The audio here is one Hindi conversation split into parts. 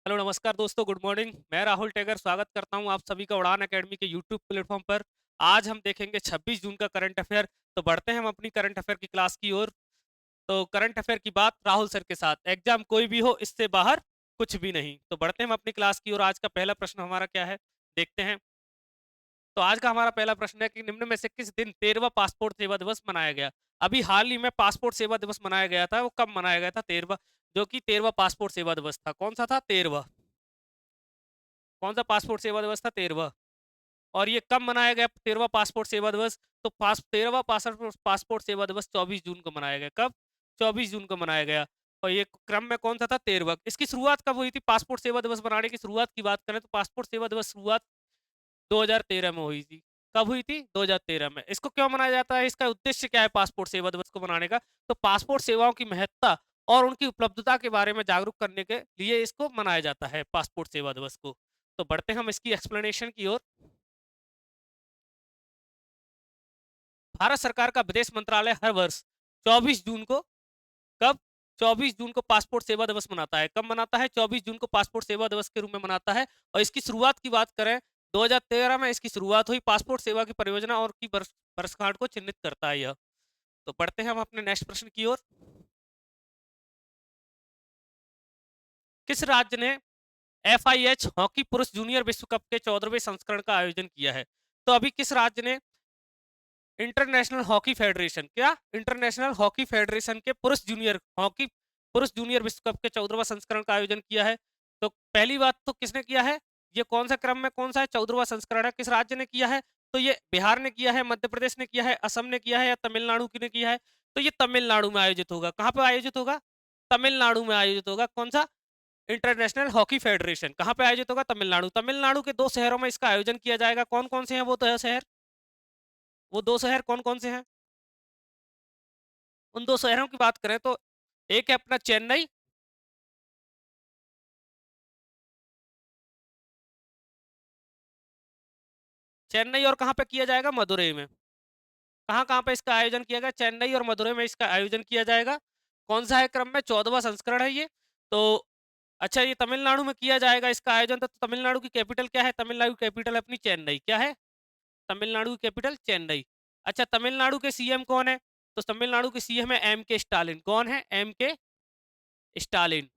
हेलो नमस्कार दोस्तों, गुड मॉर्निंग। मैं राहुल टेगर स्वागत करता हूं आप सभी का उड़ान एकेडमी के यूट्यूब प्लेटफॉर्म पर। आज हम देखेंगे 26 जून का करंट अफेयर। तो बढ़ते हैं हम अपनी करंट अफेयर की क्लास की ओर। तो करंट अफेयर की बात राहुल सर के साथ। एग्जाम कोई भी हो, इससे बाहर कुछ भी नहीं। तो बढ़ते हैं हम अपनी क्लास की ओर। आज का पहला प्रश्न हमारा क्या है, देखते हैं। तो आज का हमारा पहला प्रश्न है कि निम्न में से किस दिन 13वां पासपोर्ट सेवा दिवस मनाया गया। अभी हाल ही में पासपोर्ट सेवा दिवस मनाया गया था। वो कब मनाया गया था? 13वां, जो कि 13वां पासपोर्ट सेवा दिवस था। कौन सा था? 13वां। कौन सा पासपोर्ट सेवा दिवस था? 13वां। और ये कब मनाया गया 13वां पासपोर्ट सेवा दिवस? तो 13वां पासपोर्ट सेवा दिवस 24 जून को मनाया गया। कब? 24 जून को मनाया गया। और ये क्रम में कौन सा था? 13वां। इसकी शुरुआत कब हुई थी? पासपोर्ट सेवा दिवस बनाने की शुरुआत की बात करें तो पासपोर्ट सेवा दिवस शुरुआत 2013 में हुई थी। कब हुई थी? 2013 में। इसको क्यों मनाया जाता है? इसका उद्देश्य क्या है पासपोर्ट सेवा दिवस को मनाने का? तो पासपोर्ट सेवाओं की महत्ता और उनकी उपलब्धता के बारे में जागरूक करने के लिए इसको मनाया जाता है, पासपोर्ट सेवा दिवस को। तो बढ़ते हैं हम इसकी एक्सप्लेनेशन की ओर। भारत सरकार का विदेश मंत्रालय हर वर्ष 24 जून को, कब? 24 जून को पासपोर्ट सेवा दिवस मनाता है। कब मनाता है? 24 जून को पासपोर्ट सेवा दिवस के रूप में मनाता है। और इसकी शुरुआत की बात करें, 2013 में इसकी शुरुआत हुई। पासपोर्ट सेवा की परियोजना और की वर्षगांठ को चिन्हित करता है यह। तो पढ़ते हैं हम अपने नेक्स्ट प्रश्न की ओर। किस राज्य ने FIH हॉकी पुरुष जूनियर विश्व कप के 14वें संस्करण का आयोजन किया है? तो अभी किस राज्य ने इंटरनेशनल हॉकी फेडरेशन, क्या? इंटरनेशनल हॉकी फेडरेशन के पुरुष जूनियर हॉकी पुरुष जूनियर विश्व कप के 14वां संस्करण का आयोजन किया है? तो पहली बात तो किसने किया है? ये कौन सा क्रम में कौन सा है? 14वां संस्करण है। किस राज्य ने किया है? तो ये बिहार ने किया है, मध्य प्रदेश ने किया है, असम ने किया है, या तमिलनाडु ने किया है? तो ये तमिलनाडु में आयोजित होगा। कहाँ पे आयोजित होगा? तमिलनाडु में आयोजित होगा। कौन सा? इंटरनेशनल हॉकी फेडरेशन कहाँ पे आयोजित होगा? तमिलनाडु। तमिलनाडु के 2 शहरों में इसका आयोजन किया जाएगा। कौन कौन से हैं वो 2 शहर? वो 2 शहर कौन कौन से हैं? उन 2 शहरों की बात करें तो एक है अपना चेन्नई, चेन्नई, और कहाँ पे किया जाएगा? मदुरई में। कहाँ कहाँ पे इसका आयोजन किया गया? चेन्नई और मदुरई में इसका आयोजन किया जाएगा। कौन सा है क्रम में? 14वां संस्करण है ये। तो अच्छा, ये तमिलनाडु में किया जाएगा इसका आयोजन। तो तमिलनाडु की कैपिटल क्या है? तमिलनाडु की कैपिटल अपनी चेन्नई। क्या है? तमिलनाडु की कैपिटल चेन्नई। अच्छा, तमिलनाडु के सीएम कौन है? तो तमिलनाडु के सीएम है M K स्टालिन। कौन है? M K Stalin.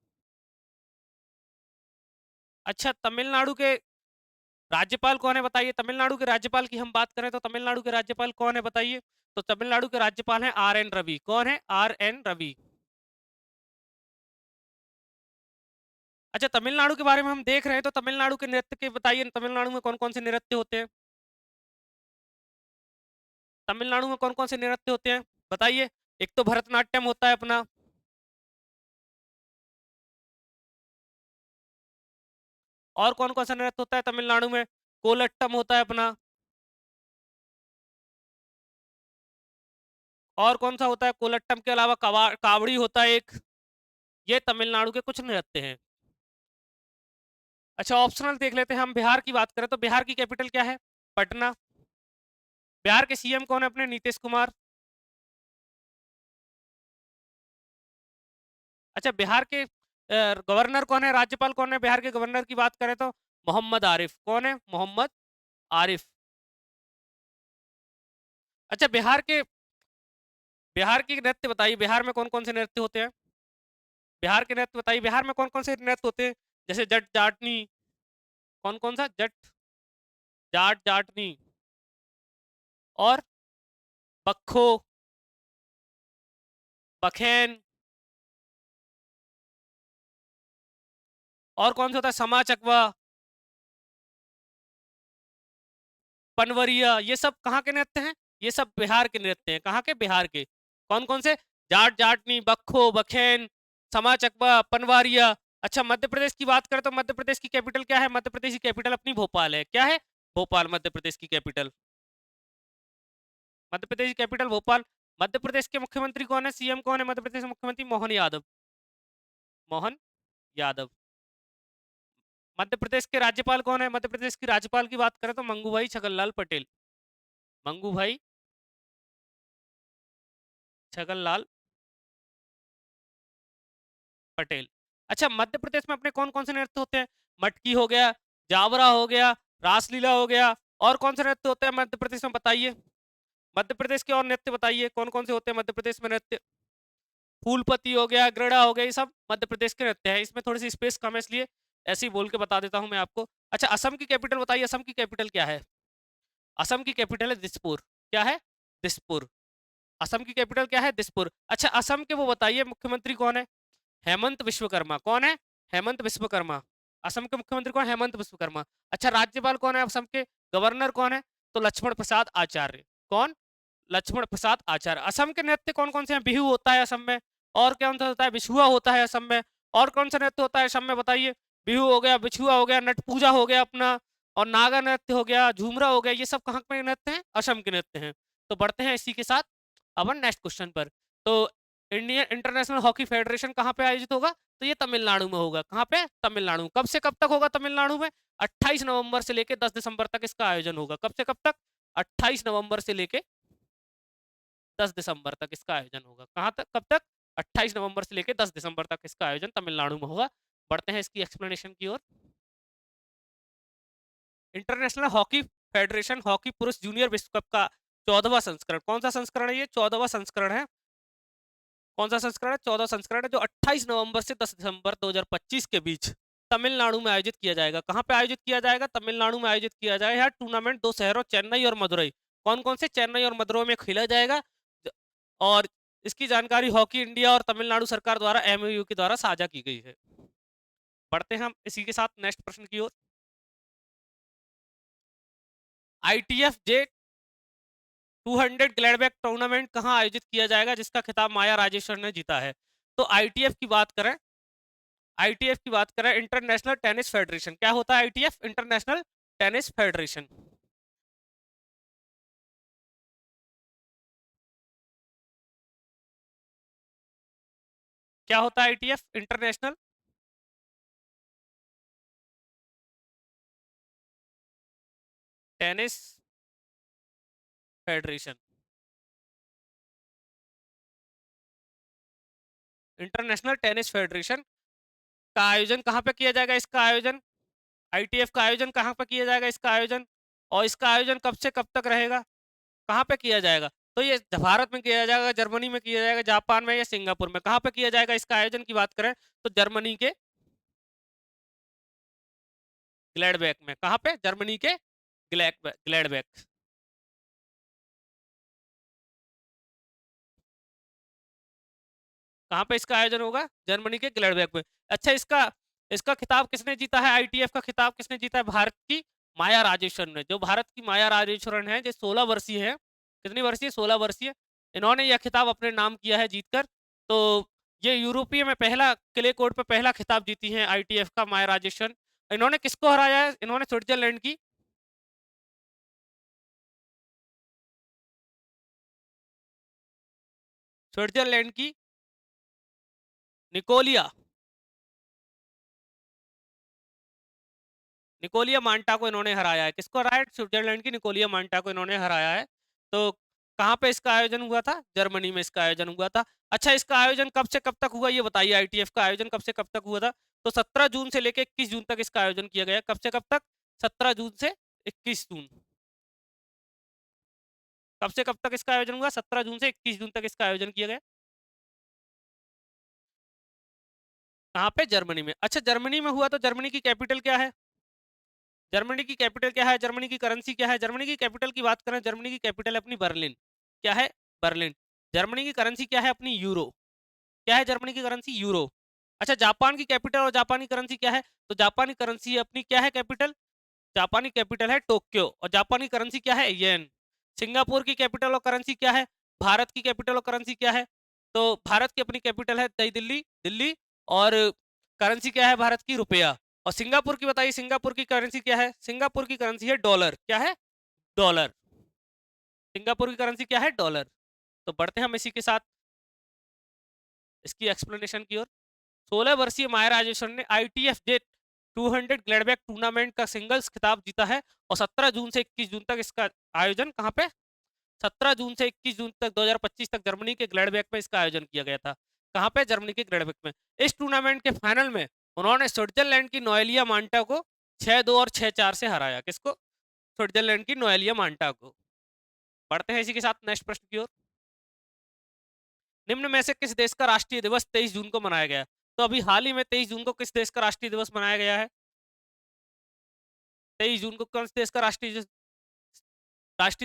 अच्छा, तमिलनाडु के राज्यपाल कौन है बताइए? तमिलनाडु के राज्यपाल की हम बात करें तो तमिलनाडु के राज्यपाल कौन है बताइए? तो तमिलनाडु के राज्यपाल हैं RN रवि। कौन है? RN रवि। अच्छा, तमिलनाडु के बारे में हम देख रहे हैं तो तमिलनाडु के नृत्य के बताइए, तमिलनाडु में कौन कौन से नृत्य होते हैं? तमिलनाडु में कौन कौन से नृत्य होते हैं बताइए? एक तो भरतनाट्यम होता है अपना, और कौन कौन सा नृत्य होता है तमिलनाडु में? कोलट्टम होता है अपना, और कौन सा होता है कोलट्टम के अलावा? कावड़ी होता है एक। ये तमिलनाडु के कुछ नृत्य हैं। अच्छा, ऑप्शनल देख लेते हैं हम। बिहार की बात करें तो बिहार की कैपिटल क्या है? पटना। बिहार के सीएम कौन है अपने? नीतीश कुमार। अच्छा, बिहार के गवर्नर कौन है? राज्यपाल कौन है? बिहार के गवर्नर की बात करें तो मोहम्मद आरिफ। कौन है? मोहम्मद आरिफ। अच्छा, बिहार की नृत्य बताइए, बिहार में कौन कौन से नृत्य होते हैं? बिहार के नृत्य बताइए, बिहार में कौन कौन से नृत्य होते हैं? जैसे जट जाटनी। कौन कौन सा? जट, जाट, जाटनी, और बखो, बखेन, और कौन सा होता है? समा चकवा, पनवरिया। ये सब कहाँ के नृत्य हैं? ये सब बिहार के नृत्य हैं। कहाँ के? बिहार के। कौन कौन से? जाट, जाटनी, बखो, बखेन, समा चकवा, पनवारिया। अच्छा, मध्य प्रदेश की बात करें तो मध्य प्रदेश की कैपिटल क्या है? मध्य प्रदेश की कैपिटल अपनी भोपाल है। क्या है? भोपाल मध्य प्रदेश की कैपिटल। मध्य प्रदेश की कैपिटल भोपाल। मध्य प्रदेश के मुख्यमंत्री कौन है? सीएम कौन है मध्य प्रदेश के मुख्यमंत्री? मोहन यादव। मोहन यादव। मध्य प्रदेश के राज्यपाल कौन है? मध्य प्रदेश की राज्यपाल की बात करें तो मंगू भाई छगनलाल पटेल। मंगू भाई छगनलाल पटेल। अच्छा, मध्य प्रदेश में अपने कौन कौन से नृत्य होते हैं? मटकी हो गया, जावरा हो गया, रासलीला हो गया, और कौन से नृत्य होते हैं मध्य प्रदेश में बताइए? मध्य प्रदेश के और नृत्य बताइए, कौन कौन से होते हैं मध्य प्रदेश में नृत्य? फूलपति हो गया, गृड़ा हो गया, ये सब मध्य प्रदेश के नृत्य हैं। इसमें थोड़ी सी स्पेस कम है, इसलिए ऐसे ही बोल के बता देता हूँ मैं आपको। अच्छा, असम की कैपिटल बताइए, असम की कैपिटल क्या है? असम की कैपिटल है दिसपुर। क्या है? दिसपुर। असम की कैपिटल क्या है? दिसपुर। अच्छा, असम के वो बताइए मुख्यमंत्री कौन है? हेमंत विश्वकर्मा। कौन है? हेमंत विश्वकर्मा। असम के मुख्यमंत्री कौन है? हेमंत विश्वकर्मा। अच्छा, राज्यपाल कौन है असम के? गवर्नर कौन है? तो लक्ष्मण प्रसाद आचार्य। कौन? लक्ष्मण प्रसाद आचार्य। असम के नृत्य कौन कौन से हैं? बिहू होता है असम में, और कौन सा होता है? बिछुआ होता है असम में, और कौन सा नृत्य होता है असम में बताइए? बिहू हो गया, बिछुआ हो गया, नट पूजा हो गया अपना, और नागा नृत्य हो गया, झूमरा हो गया, ये सब कहाँ के नृत्य हैं? असम के नृत्य हैं। तो बढ़ते हैं इसी के साथ अपन नेक्स्ट क्वेश्चन पर। तो इंडियन इंटरनेशनल हॉकी फेडरेशन कहाँ पे आयोजित होगा? तो ये तमिलनाडु में होगा। कहाँ पे? तमिलनाडु। कब से कब तक होगा तमिलनाडु में? 28 नवंबर से लेके 10 दिसंबर तक इसका आयोजन होगा। कब से कब तक? 28 नवंबर से लेके 10 दिसंबर तक इसका आयोजन होगा। कहाँ तक? कब तक? 28 नवंबर से लेके 10 दिसंबर तक इसका आयोजन तमिलनाडु में होगा। बढ़ते हैं इसकी एक्सप्लेनेशन की ओर। इंटरनेशनल हॉकी फेडरेशन हॉकी पुरुष जूनियर विश्व कप का 14वां संस्करण, कौन सा संस्करण है ये? 14वां संस्करण है। कौन सा संस्करण है? 14 संस्करण है, जो 28 नवंबर से 10 दिसंबर 2025 के बीच तमिलनाडु में आयोजित किया जाएगा। कहां पे आयोजित किया जाएगा? तमिलनाडु में आयोजित किया जाएगा। यह टूर्नामेंट दो शहरों चेन्नई और मदुरई, कौन कौन से? चेन्नई और मदुरई में खेला जाएगा। और इसकी जानकारी हॉकी इंडिया और तमिलनाडु सरकार द्वारा एमओयू के द्वारा साझा की गई है। बढ़ते हैं हम इसी के साथ नेक्स्ट प्रश्न की ओर। आईटीएफ जे 200 ग्लैडबैक टूर्नामेंट कहां आयोजित किया जाएगा, जिसका खिताब माया राजेश्वर ने जीता है? तो आईटीएफ की बात करें, आईटीएफ की बात करें, इंटरनेशनल टेनिस फेडरेशन। क्या होता है आईटीएफ? International tennis federation. क्या होता है ITF? International tennis federation. International tennis federation का आयोजन कहां पे किया जाएगा? इसका आयोजन, आईटीएफ का आयोजन कहां पे किया जाएगा? इसका आयोजन, और इसका आयोजन कब से कब तक रहेगा? कहां पे किया जाएगा? तो ये भारत में किया जाएगा, जर्मनी में किया जाएगा, जापान में, या सिंगापुर में? कहां पे किया जाएगा? इसका आयोजन की बात करें तो जर्मनी के ग्लैडबैक में। कहां पे? जर्मनी के ग्लैडबैक। कहाँ पे इसका आयोजन होगा? जर्मनी के ग्लैडबैक में। अच्छा, इसका इसका खिताब किसने जीता है? आईटीएफ का खिताब किसने जीता है? भारत की माया राजेश्वरन ने। जो भारत की माया राजेश्वरन है, जो 16 वर्षीय है। कितनी वर्षीय? 16 वर्षीय। इन्होंने यह खिताब अपने नाम किया है जीतकर। तो ये यूरोपीय में पहला, क्ले कोर्ट पे पहला खिताब जीती है आईटीएफ का माया राजेश्वरन। इन्होंने किसको हराया है? इन्होंने स्विट्जरलैंड की, स्विट्जरलैंड की निकोलिया, निकोलिया मांटा को इन्होंने हराया है। किसको हराया है? स्विट्जरलैंड की निकोलिया मांटा को इन्होंने हराया है। तो कहाँ पे इसका आयोजन हुआ था? जर्मनी में इसका आयोजन हुआ था। अच्छा, इसका आयोजन कब से कब तक हुआ ये बताइए? आईटीएफ का आयोजन कब से कब तक हुआ था? तो 17 जून से लेकर 21 जून तक इसका आयोजन किया गया। कब से कब तक? 17 जून से 21 जून। कब से कब तक इसका आयोजन हुआ? 17 जून से 21 जून तक इसका आयोजन किया गया। कहाँ पे? जर्मनी में। अच्छा, जर्मनी में हुआ तो जर्मनी की कैपिटल क्या है? जर्मनी की कैपिटल क्या है? जर्मनी की करेंसी क्या है? जर्मनी की कैपिटल की बात करें, जर्मनी की कैपिटल है अपनी बर्लिन। क्या है? बर्लिन। जर्मनी की करेंसी क्या है? अपनी यूरो। क्या है जर्मनी की करेंसी? यूरो। अच्छा, जापान की कैपिटल और जापानी करेंसी क्या है? तो जापानी करेंसी अपनी क्या है? कैपिटल, जापानी कैपिटल है टोक्यो, और जापानी करेंसी क्या है? येन। सिंगापुर की कैपिटल और करेंसी क्या है? भारत की कैपिटल और करेंसी क्या है? तो भारत की अपनी कैपिटल है नई दिल्ली, दिल्ली। और करेंसी क्या है भारत की? रुपया। और सिंगापुर की बताइए, सिंगापुर की करेंसी क्या है? सिंगापुर की करेंसी है डॉलर। क्या है? डॉलर। सिंगापुर की करेंसी क्या है? डॉलर। तो बढ़ते हैं हम इसी के साथ इसकी एक्सप्लेनेशन की ओर। 16 वर्षीय माया राजेश्वर ने आईटीएफ जे 200 ग्लैडबैक टूर्नामेंट का सिंगल्स खिताब जीता है, और 17 जून से 21 जून तक इसका आयोजन कहां पे? 17 जून से 21 जून तक 2025 तक जर्मनी के ग्लैडबैक में इसका आयोजन किया गया था। कहाँ पे? जर्मनी के ग्रेडविक में। इस टूर्नामेंट के फाइनल में उन्होंने स्विट्जरलैंड की नोएलिया मांटा को 6-2 और 6-4 से हराया। किसको? स्विट्जरलैंड की नोएलिया मांटा को। बढ़ते हैं इसी के साथ नेक्स्ट प्रश्न की ओर। निम्न में से किस देश का राष्ट्रीय दिवस 23 जून को मनाया गया? तो अभी हाल ही में 23 जून को किस देश का राष्ट्रीय दिवस मनाया गया है? 23 जून को कौन से देश का राष्ट्रीय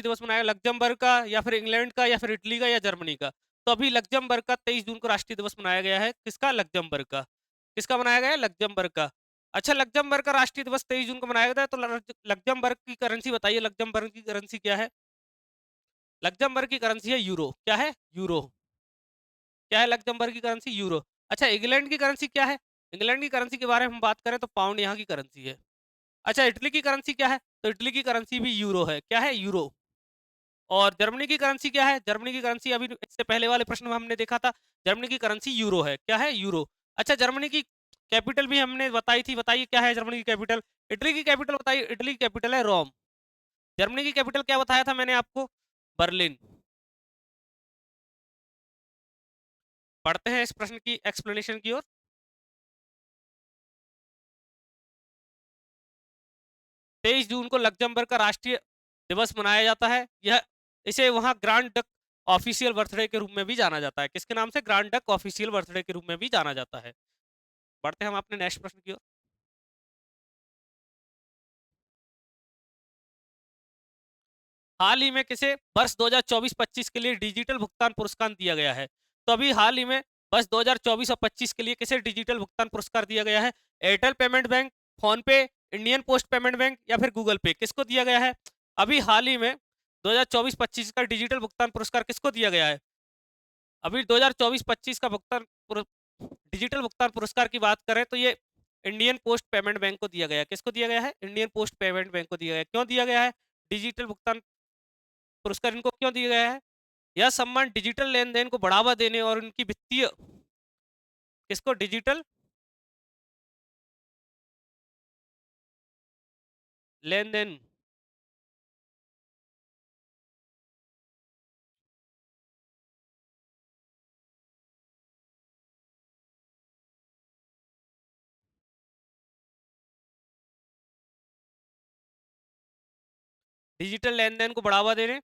दिवस मनाया? लग्जमबर्ग का, या फिर इंग्लैंड का, या फिर इटली का, या जर्मनी का? तो अभी लग्जमबर्ग का 23 जून को राष्ट्रीय दिवस मनाया गया है। किसका? लग्जमबर्ग का। किसका मनाया गया है? लग्जमबर्ग का। अच्छा, लग्जमबर्ग का राष्ट्रीय दिवस 23 जून को मनाया गया था, तो लग्जमबर्ग की करेंसी बताइए। लग्जमबर्ग की करेंसी क्या है? लग्जमबर्ग की करेंसी है यूरो। क्या है? यूरो। क्या है लग्जमबर्ग की करेंसी? यूरो। अच्छा, इंग्लैंड की करेंसी क्या है? इंग्लैंड की करेंसी के बारे में हम बात करें तो पाउंड यहाँ की करेंसी है। अच्छा, इटली की करेंसी क्या है? तो इटली की करेंसी भी यूरो है। क्या है? यूरो। और जर्मनी की करेंसी क्या है? जर्मनी की करेंसी अभी इससे पहले वाले प्रश्न में हमने देखा था, जर्मनी की करेंसी यूरो है। क्या है? यूरो। अच्छा, जर्मनी की कैपिटल भी हमने बताई थी, बताइए क्या है जर्मनी की कैपिटल? इटली की कैपिटल बताइए। इटली की कैपिटल है रोम। जर्मनी की कैपिटल क्या बताया था मैंने आपको? बर्लिन। पढ़ते हैं इस प्रश्न की एक्सप्लेनेशन की ओर। 23 जून को लग्जमबर्ग का राष्ट्रीय दिवस मनाया जाता है। यह इसे वहां ग्रांड डक ऑफिशियल बर्थडे के रूप में भी जाना जाता है। किसके नाम से? ग्रांड डक ऑफिशियल बर्थडे के रूप में भी जाना जाता है। बढ़ते हैं हम अपने नेक्स्ट प्रश्न की ओर। हाल ही में किसे वर्ष 2024-25 के लिए डिजिटल भुगतान पुरस्कार दिया गया है? तो अभी हाल ही में वर्ष 2024 और 25 के लिए किसे डिजिटल भुगतान पुरस्कार दिया गया है? एयरटेल पेमेंट बैंक, फोन पे, इंडियन पोस्ट पेमेंट बैंक, या फिर गूगल पे? किसको दिया गया है अभी हाल ही में? 2024-25 का डिजिटल भुगतान पुरस्कार किसको दिया गया है? अभी 2024-25 का डिजिटल भुगतान पुरस्कार की बात करें तो ये इंडियन पोस्ट पेमेंट बैंक को दिया गया है। किसको दिया गया है? इंडियन पोस्ट पेमेंट बैंक को दिया गया है। क्यों दिया गया है डिजिटल भुगतान पुरस्कार? इनको क्यों दिया गया है? यह सम्मान डिजिटल लेन देन को बढ़ावा देने और उनकी वित्तीय, किसको? डिजिटल लेन देन, डिजिटल लेन देन को बढ़ावा देने,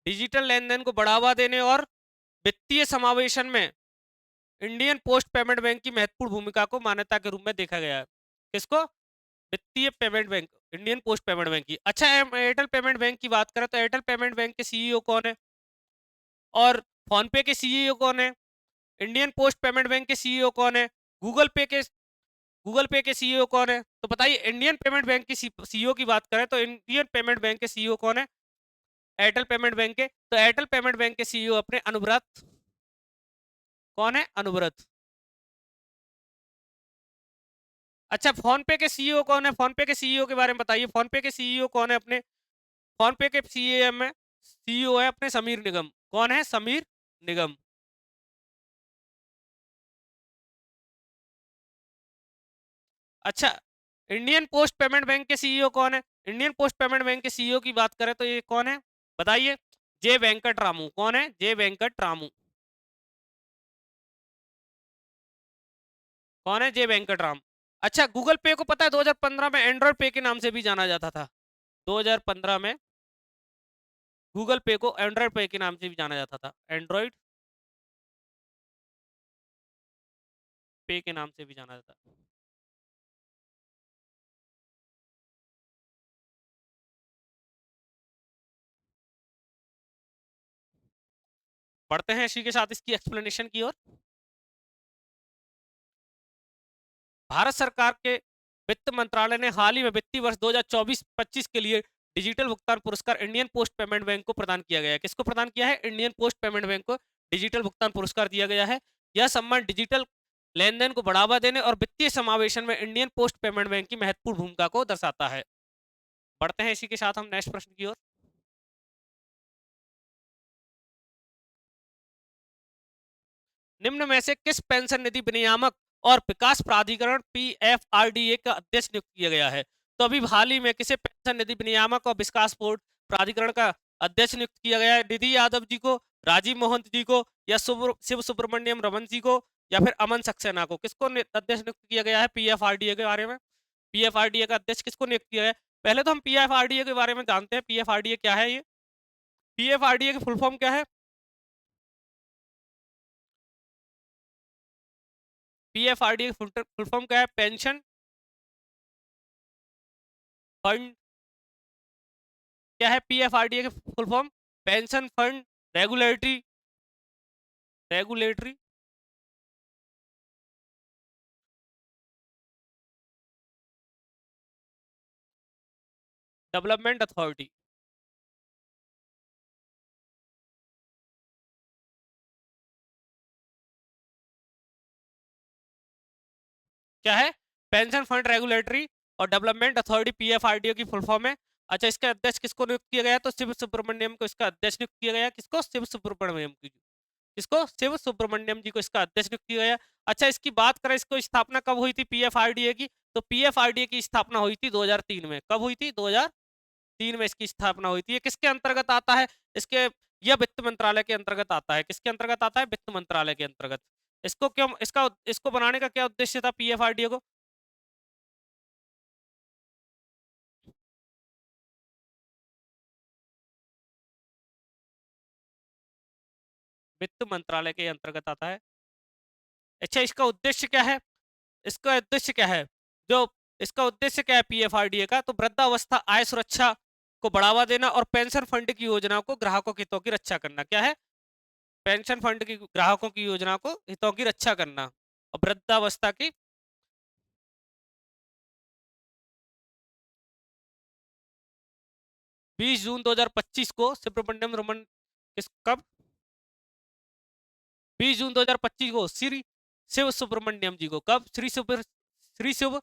डिजिटल लेन देन को बढ़ावा देने और वित्तीय समावेशन में इंडियन पोस्ट पेमेंट बैंक की महत्वपूर्ण भूमिका को मान्यता के रूप में देखा गया है। किसको? वित्तीय payment bank, Indian post payment bank की। अच्छा, एयरटेल पेमेंट बैंक की बात करें तो एयरटेल पेमेंट बैंक के सीईओ कौन है? और फोन पे के सीईओ कौन है? इंडियन पोस्ट पेमेंट बैंक के सीईओ कौन है? गूगल पे के गूगल पे के सीईओ कौन है? तो बताइए, इंडियन पेमेंट बैंक की सीईओ की बात करें तो इंडियन पेमेंट बैंक के सीईओ कौन है? एयरटेल पेमेंट बैंक के। तो एयरटेल पेमेंट बैंक के सीईओ अपने अनुव्रत, कौन है? अनुव्रत। अच्छा, फोन पे के सीईओ कौन है? फोन पे के सीईओ के बारे में बताइए। फोन पे के सीईओ कौन है अपने? फोन पे के सीईओ में सीईओ है अपने समीर निगम। कौन है? समीर निगम। अच्छा, इंडियन पोस्ट पेमेंट बैंक के सीईओ कौन है? इंडियन पोस्ट पेमेंट बैंक के सीईओ की बात करें तो ये कौन है? बताइए। जे वेंकट रामू। कौन है? जे वेंकट रामू। कौन है? जे वेंकट राम। अच्छा, गूगल पे को पता है 2015 में एंड्रॉइड पे के नाम से भी जाना जाता था। 2015 में गूगल पे को एंड्रॉइड पे के नाम से भी जाना जाता था। एंड्रॉइड पे के नाम से भी जाना जाता था। बढ़ते हैं इसी के साथ इसकी एक्सप्लेनेशन की ओर। भारत सरकार के वित्त मंत्रालय ने हाल ही में वित्तीय वर्ष 2024-25 के लिए डिजिटल भुगतान पुरस्कार इंडियन पोस्ट पेमेंट बैंक को प्रदान किया गया है। किसको प्रदान किया है? इंडियन पोस्ट पेमेंट बैंक को डिजिटल भुगतान पुरस्कार दिया गया है। यह सम्मान डिजिटल लेन देन को बढ़ावा देने और वित्तीय समावेशन में इंडियन पोस्ट पेमेंट बैंक की महत्वपूर्ण भूमिका को दर्शाता है। बढ़ते हैं इसी के साथ हम नेक्स्ट प्रश्न की ओर। निम्न में से किस पेंशन निधि विनियामक और विकास प्राधिकरण पीएफआरडीए का अध्यक्ष नियुक्त किया गया है? तो अभी हाल ही में किसे पेंशन निधि विनियामक और विकास बोर्ड प्राधिकरण का अध्यक्ष नियुक्त किया गया है? निधि यादव जी को, राजीव मोहंत जी को, या शिव सुब्रमण्यम रमन जी को, या फिर अमन सक्सेना को? किसको अध्यक्ष नियुक्त किया गया है पीएफआरडीए के बारे में? पीएफआरडीए का अध्यक्ष किसको नियुक्त किया है? पहले तो हम पीएफआरडीए के बारे में जानते हैं। पीएफआरडीए क्या है? ये पीएफआरडीए की फुल फॉर्म क्या है? पीएफआरडीए की फुल फॉर्म क्या है? Pension fund. क्या है पीएफआरडीए की full form? Pension fund regulatory regulatory development authority. क्या है? पेंशन फंड रेगुलेटरी और डेवलपमेंट अथॉरिटी पीएफआरडीओ की फुल फॉर्म है। अच्छा, इसका अध्यक्ष किसको नियुक्त किया गया? तो शिव सुब्रमण्यम को इसका अध्यक्ष नियुक्त किया गया। किसको? शिव सुब्रमण्यम को। इसको शिव सुब्रमण्यम जी को इसका अध्यक्ष नियुक्त किया गया। अच्छा, इसकी बात करें, इसको स्थापना कब हुई थी पीएफआरडीए की? तो पीएफआरडीए की स्थापना हुई थी 2003 में। कब हुई थी? 2003 में इसकी स्थापना हुई थी। ये किसके अंतर्गत आता है? इसके यह वित्त मंत्रालय के अंतर्गत आता है। किसके अंतर्गत आता है? वित्त मंत्रालय के अंतर्गत। इसको क्यों, इसको बनाने का क्या उद्देश्य था पीएफआरडीए को? वित्त मंत्रालय के अंतर्गत आता है। अच्छा, इसका उद्देश्य क्या है? इसका उद्देश्य क्या है? जो इसका उद्देश्य क्या है पीएफआरडीए का? तो वृद्धावस्था आय सुरक्षा को बढ़ावा देना और पेंशन फंड की योजनाओं को ग्राहकों के हितों की रक्षा करना। क्या है? पेंशन फंड की ग्राहकों की योजना को हितों की रक्षा करना और वृद्धावस्था की 20 जून 2025 को सुब्रमण्यम रमन किस कब 20 जून 2025 को श्री शिव सुब्रमण्यम जी को, कब श्री शिव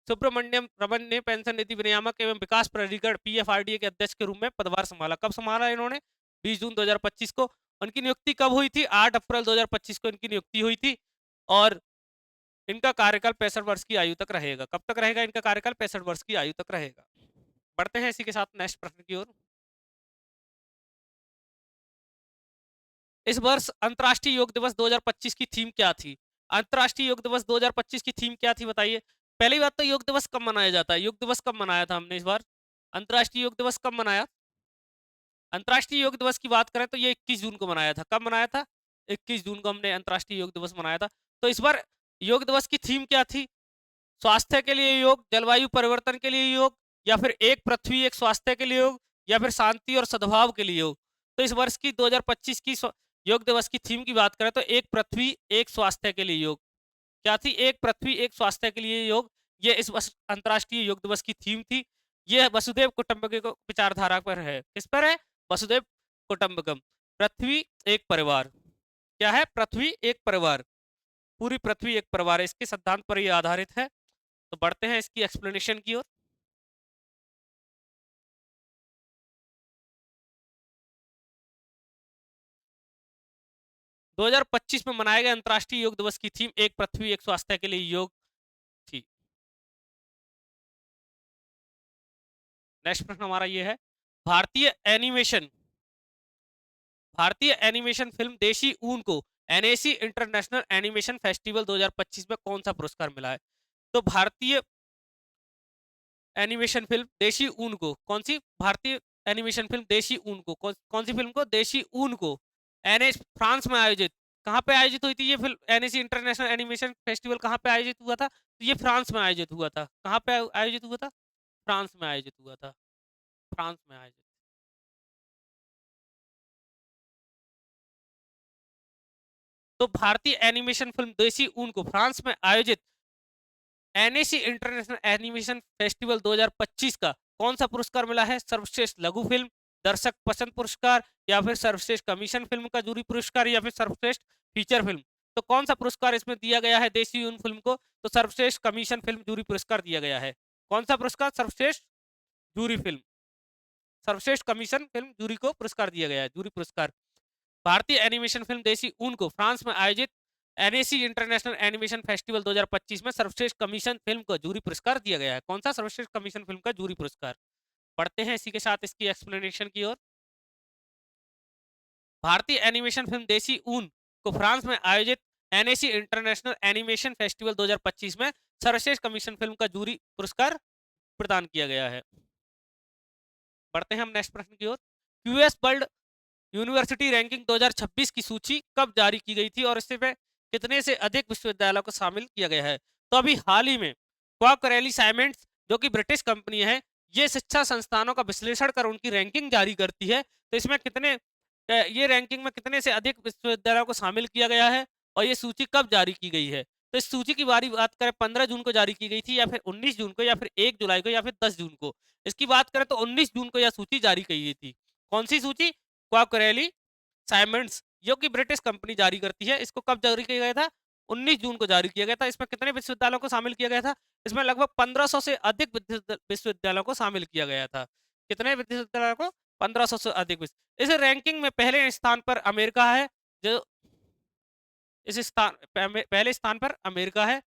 सुब्रमण्यम रमन ने पेंशन नीति विनियामक एवं विकास प्राधिकरण पीएफआरडीए के अध्यक्ष के रूप में पदभार संभाला। कब संभाला इन्होंने? 20 जून 2025 को। उनकी नियुक्ति कब हुई थी? 8 अप्रैल 2025 को इनकी नियुक्ति हुई थी। और इनका कार्यकाल 65 वर्ष की आयु तक रहेगा। कब तक रहेगा इनका कार्यकाल? 65 वर्ष की आयु तक रहेगा। बढ़ते हैं इसी के साथ नेक्स्ट प्रश्न की ओर। इस वर्ष अंतर्राष्ट्रीय योग दिवस 2025 की थीम क्या थी? अंतर्राष्ट्रीय योग दिवस 2025 की थीम क्या थी बताइए? पहली बात तो योग दिवस कब मनाया जाता है? योग दिवस कब मनाया था हमने इस बार? अंतर्राष्ट्रीय योग दिवस कब मनाया? अंतर्राष्ट्रीय योग दिवस की बात करें तो ये 21 जून को मनाया था। कब मनाया था? 21 जून को हमने अंतर्राष्ट्रीय योग दिवस मनाया था। तो इस बार योग दिवस की थीम क्या थी? स्वास्थ्य के लिए योग, जलवायु परिवर्तन के लिए योग, या फिर एक पृथ्वी एक स्वास्थ्य के लिए योग, या फिर शांति और सद्भाव के लिए योग। तो इस वर्ष की 2025 की योग दिवस की थीम की बात करें तो एक पृथ्वी एक स्वास्थ्य के लिए योग। क्या थी? एक पृथ्वी एक स्वास्थ्य के लिए योग। ये इस वर्ष अंतर्राष्ट्रीय योग दिवस की थीम थी। यह वसुदेव कुटुंबकम विचारधारा पर है। किस पर है? वसुदेव कुटुंबकम, पृथ्वी एक परिवार। क्या है? पृथ्वी एक परिवार, पूरी पृथ्वी एक परिवार है, इसके सिद्धांत पर यह आधारित है। तो बढ़ते हैं इसकी एक्सप्लेनेशन की ओर। 2025 में मनाए गए अंतर्राष्ट्रीय योग दिवस की थीम एक पृथ्वी एक स्वास्थ्य के लिए योग थी। नेक्स्ट प्रश्न हमारा ये है, भारतीय एनिमेशन भारतीय एनिमेशन फिल्म देशी ऊन को एनएसी इंटरनेशनल एनिमेशन फेस्टिवल 2025 में कौन सा पुरस्कार मिला है? तो भारतीय एनिमेशन फिल्म देशी ऊन को, कौन सी भारतीय एनिमेशन फिल्म देशी ऊन को, कौन सी फिल्म को? देशी ऊन को एनएस फ्रांस में आयोजित, कहां पे आयोजित हुई थी ये film? NAC international animation festival कहां पे आयोजित हुआ था? तो ये फ्रांस में आयोजित हुआ था। कहां पे आयोजित हुआ था? फ्रांस में आयोजित हुआ था। फ्रांस में आयोजित। तो भारतीय एनिमेशन फिल्म देसी ऊन को फ्रांस में आयोजित एनएसी इंटरनेशनल एनिमेशन फेस्टिवल 2025 का कौन सा पुरस्कार मिला है? सर्वश्रेष्ठ लघु फिल्म, दर्शक पसंद पुरस्कार, या फिर सर्वश्रेष्ठ कमीशन फिल्म का जूरी पुरस्कार, या फिर सर्वश्रेष्ठ फीचर फिल्म? तो कौन सा पुरस्कार इसमें दिया गया है देसी ऊन फिल्म को? तो सर्वश्रेष्ठ कमीशन फिल्म जूरी पुरस्कार दिया गया है। कौन सा पुरस्कार? सर्वश्रेष्ठ जूरी फिल्म, सर्वश्रेष्ठ कमीशन फिल्म जूरी को पुरस्कार दिया गया है, जूरी पुरस्कार। भारतीय एनिमेशन फिल्म देसी ऊन को फ्रांस में आयोजित एनएसी इंटरनेशनल एनिमेशन फेस्टिवल 2025 में सर्वश्रेष्ठ कमीशन फिल्म को जूरी पुरस्कार दिया गया है? कौन सा सर्वश्रेष्ठ कमीशन फिल्म का जूरी पुरस्कार? पढ़ते हैं इसी के साथ इसकी एक्सप्लेनेशन की ओर। भारतीय एनिमेशन फिल्म देसी ऊन को फ्रांस में आयोजित एनएसी इंटरनेशनल एनिमेशन फेस्टिवल 2025 में सर्वश्रेष्ठ कमीशन फिल्म का जूरी पुरस्कार प्रदान किया गया है। बढ़ते हैं हम नेक्स्ट प्रश्न की ओर। यूएस वर्ल्ड यूनिवर्सिटी रैंकिंग 2026 की सूची कब जारी की गई थी और इसमें कितने से अधिक विश्वविद्यालयों को शामिल किया गया है? तो अभी हाल ही में क्वाकरेली साइमेंट्स जो कि ब्रिटिश कंपनी है, ये शिक्षा संस्थानों का विश्लेषण कर उनकी रैंकिंग जारी करती है। तो इसमें कितने ये रैंकिंग में कितने से अधिक विश्वविद्यालयों को शामिल किया गया है और ये सूची कब जारी की गई है? तो इस सूची की बारी बात करें 15 जून को जारी की गई थी या फिर 19 जून को या फिर 1 जुलाई को या फिर 10 जून को। इसकी बात करें तो 19 जून को यह सूची जारी की गई थी। कौन सी सूची? क्वाकरेली साइमंड्स जो कि ब्रिटिश कंपनी जारी करती है। इसको कब जारी किया गया था? 19 जून को जारी किया गया था। इसमें कितने विश्वविद्यालयों को शामिल किया गया था? इसमें लगभग 1500 से अधिक विश्वविद्यालयों को शामिल किया गया था। कितने विश्वविद्यालयों को? 1500 से अधिक। इस रैंकिंग में पहले स्थान पर अमेरिका है, जो इस स्थान पहले स्थान पर अमेरिका है।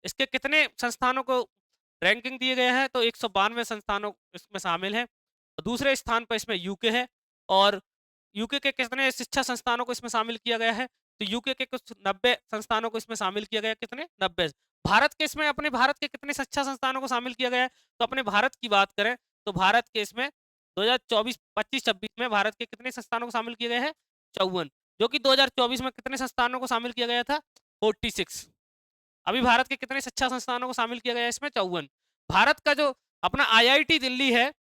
इसके कितने संस्थानों को रैंकिंग दिए गए हैं? तो 192 संस्थानों इसमें शामिल हैं। दूसरे स्थान पर इसमें यूके है और यूके के कितने शिक्षा संस्थानों को इसमें शामिल किया गया है? तो यूके के कुछ 90 संस्थानों को इसमें शामिल किया गया है। कितने? 90। भारत के इसमें अपने भारत के कितने शिक्षा संस्थानों को शामिल किया गया है? तो अपने भारत की बात करें तो भारत के इसमें 2024 25-26 में भारत के कितने संस्थानों को शामिल किया गया है? 54। जो कि 2024 में कितने संस्थानों को शामिल किया गया था? 46। अभी भारत के कितने शिक्षा संस्थानों को शामिल किया गया है इसमें? 54। भारत का जो अपना आईआईटी दिल्ली है,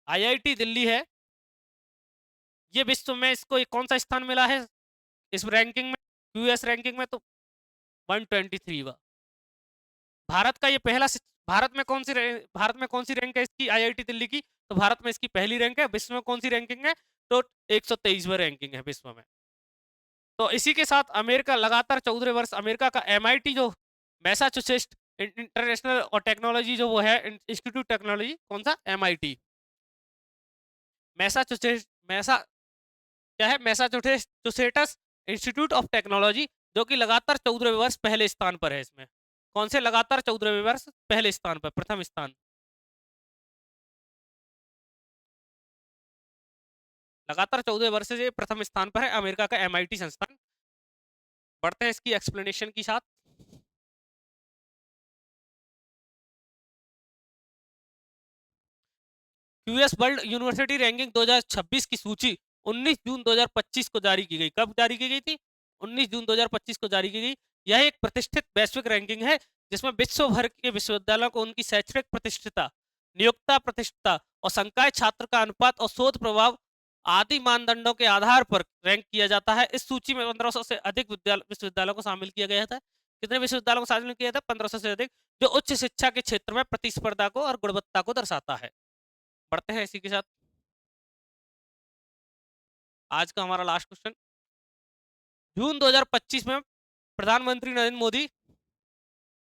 आईआईटी दिल्ली है, ये विश्व में इसको कौन सा स्थान मिला है इस रैंकिंग में, यूएस रैंकिंग में? तो 123वां। भारत का ये पहला भारत में कौन सी रैंक है इसकी आईआईटी दिल्ली की? तो भारत में इसकी पहली रैंक है। विश्व में कौन सी रैंकिंग है? तो 123वां रैंकिंग है विश्व में। तो इसी के साथ अमेरिका लगातार 14 वर्ष अमेरिका का एमआईटी जो मैसाचुसेट्स इंटरनेशनल और टेक्नोलॉजी जो वो है इंस्टीट्यूट टेक्नोलॉजी, कौन सा? एमआईटी मैसाचुसेट्स मैसा क्या है? मैसाचुसेट्स इंस्टीट्यूट ऑफ टेक्नोलॉजी जो कि लगातार 14वें वर्ष पहले स्थान पर है। इसमें कौन से लगातार 14वें वर्ष पहले स्थान पर, प्रथम स्थान, लगातार 14वें वर्ष से प्रथम स्थान पर है अमेरिका का एमआईटी संस्थान। बढ़ते हैं इसकी एक्सप्लेनेशन की साथ। यूएस वर्ल्ड यूनिवर्सिटी रैंकिंग 2026 की सूची 19 जून 2025 को जारी की गई। कब जारी की गई थी? 19 जून 2025 को जारी की गई। यह एक प्रतिष्ठित वैश्विक रैंकिंग है जिसमें विश्व भर के विश्वविद्यालयों को उनकी शैक्षणिक प्रतिष्ठिता, नियोक्ता प्रतिष्ठिता और संकाय छात्र का अनुपात और शोध प्रभाव आदि मानदंडों के आधार पर रैंक किया जाता है। इस सूची में 1500 से अधिक विश्वविद्यालयों को शामिल किया गया था। कितने विश्वविद्यालयों को शामिल किया था? 1500 से अधिक, जो उच्च शिक्षा के क्षेत्र में प्रतिस्पर्धा को और गुणवत्ता को दर्शाता है। बढ़ते हैं इसी के साथ आज का हमारा लास्ट क्वेश्चन। जून 2025 में प्रधानमंत्री नरेंद्र मोदी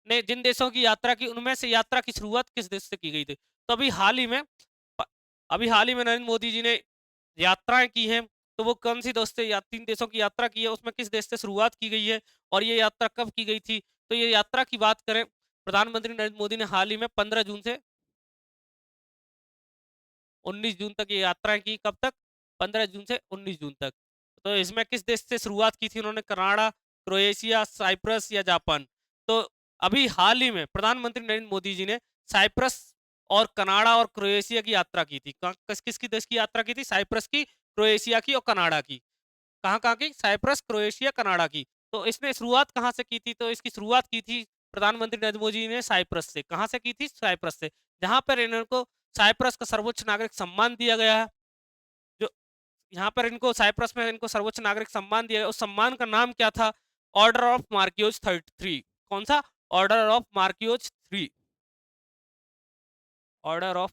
ने जिन देशों की यात्रा की, उनमें से यात्रा की शुरुआत किस देश से की गई थी? तो अभी हाल ही में नरेंद्र मोदी जी ने यात्राएं की हैं। तो वो कौन सी देश से 3 देशों की यात्रा की है, उसमें किस देश से शुरुआत की गई है और ये यात्रा कब की गई थी? तो ये यात्रा की बात करें, प्रधानमंत्री नरेंद्र मोदी ने हाल ही में 15 जून से 19 जून तक ये यात्राएं की। कब तक? 15 जून से 19 जून तक। तो इसमें किस देश से शुरुआत की थी उन्होंने? कनाडा, क्रोएशिया, साइप्रस या जापान? तो अभी हाल ही में प्रधानमंत्री नरेंद्र मोदी जी ने साइप्रस और कनाडा और क्रोएशिया की यात्रा की थी। किस किसकी देश की यात्रा की थी? साइप्रस की, क्रोएशिया की और कनाडा की। कहाँ कहाँ की? साइप्रस, क्रोएशिया, कनाडा की। तो इसने शुरुआत कहाँ से की थी? तो इसकी शुरुआत की थी प्रधानमंत्री नरेंद्र मोदी जी ने साइप्रस से। कहाँ से की थी? साइप्रस से, जहां पर इनको साइप्रस का सर्वोच्च नागरिक सम्मान दिया गया है। जो यहाँ पर इनको साइप्रस में इनको सर्वोच्च नागरिक सम्मान दिया गया, उस सम्मान का नाम क्या था? Order of Marquis 33। कौन सा? Order of Marquis 3। Order of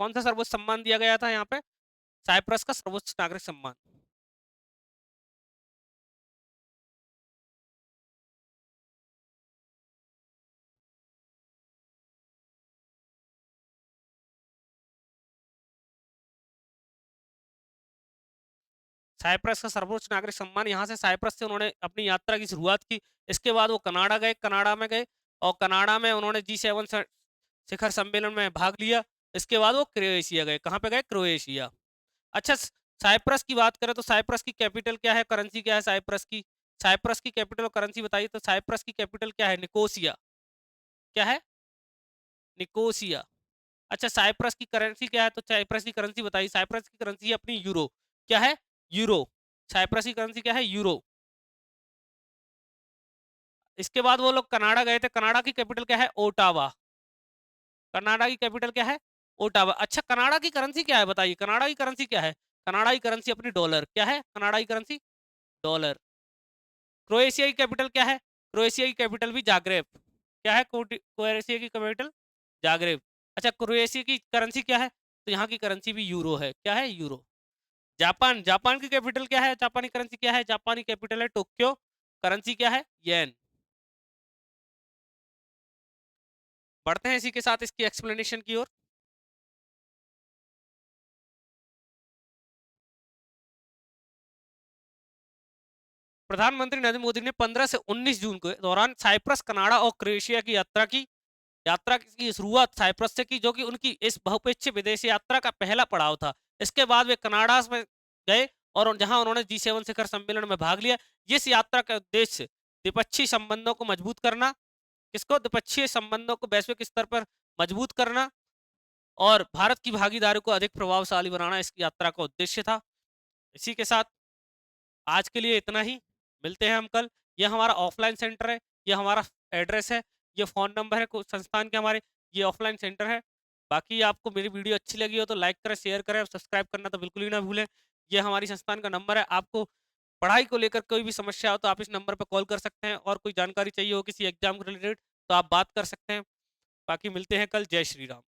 कौन सा सर्वोच्च सम्मान दिया गया था यहाँ पे? साइप्रस का सर्वोच्च नागरिक सम्मान। साइप्रस का सर्वोच्च नागरिक सम्मान, यहाँ से साइप्रस से उन्होंने अपनी यात्रा की शुरुआत की। इसके बाद वो कनाडा गए, कनाडा में गए और कनाडा में उन्होंने G7 शिखर सम्मेलन में भाग लिया। इसके बाद वो क्रोएशिया गए। कहाँ पे गए? क्रोएशिया। अच्छा, साइप्रस की बात करें तो साइप्रस की कैपिटल क्या है, करेंसी क्या है साइप्रस की? साइप्रस की कैपिटल और करेंसी बताइए। तो साइप्रस की कैपिटल क्या है? निकोसिया। क्या है? निकोसिया। अच्छा, साइप्रस की करेंसी क्या है? तो साइप्रस की करेंसी बताइए। साइप्रस की करेंसी है अपनी यूरो। क्या है? यूरो। साइप्रस की करेंसी क्या है? यूरो। इसके बाद वो लोग कनाडा गए थे। कनाडा की कैपिटल क्या है? ओटावा। कनाडा की कैपिटल क्या है? ओटावा। अच्छा, कनाडा की करेंसी क्या है बताइए? कनाडा की करेंसी क्या है? कनाडा की करेंसी अपनी डॉलर। क्या है कनाडा की करेंसी? डॉलर। क्रोएशिया की कैपिटल क्या है? क्रोएशिया की कैपिटल भी जाग्रेब। क्या है क्रोएशिया की कैपिटल? जाग्रेब। अच्छा, क्रोएशिया की करेंसी क्या है? तो यहाँ की करेंसी भी यूरो है। क्या है? यूरो। जापान, जापान की कैपिटल क्या है? जापानी करेंसी क्या है? जापानी कैपिटल है टोक्यो। करेंसी क्या है? येन। बढ़ते हैं इसी के साथ इसकी एक्सप्लेनेशन की ओर। प्रधानमंत्री नरेंद्र मोदी ने 15 से 19 जून के दौरान साइप्रस, कनाडा और क्रोएशिया की यात्रा की शुरुआत साइप्रस से की, जो कि उनकी इस बहुपक्षीय विदेशी यात्रा का पहला पड़ाव था। इसके बाद वे कनाडा में गए और जहां उन्होंने G7 शिखर सम्मेलन में भाग लिया। इस यात्रा का उद्देश्य द्विपक्षीय संबंधों को मजबूत करना, किसको? द्विपक्षीय संबंधों को वैश्विक स्तर पर मजबूत करना और भारत की भागीदारी को अधिक प्रभावशाली बनाना इस यात्रा का उद्देश्य था। इसी के साथ आज के लिए इतना ही। मिलते हैं हम कल। यह हमारा ऑफलाइन सेंटर है, यह हमारा एड्रेस है, ये फ़ोन नंबर है संस्थान के हमारे, ये ऑफलाइन सेंटर है। बाकी आपको मेरी वीडियो अच्छी लगी हो तो लाइक करें, शेयर करें और सब्सक्राइब करना तो बिल्कुल ही ना भूलें। ये हमारी संस्थान का नंबर है। आपको पढ़ाई को लेकर कोई भी समस्या हो तो आप इस नंबर पर कॉल कर सकते हैं और कोई जानकारी चाहिए हो किसी एग्जाम के रिलेटेड तो आप बात कर सकते हैं। बाकी मिलते हैं कल। जय श्री राम।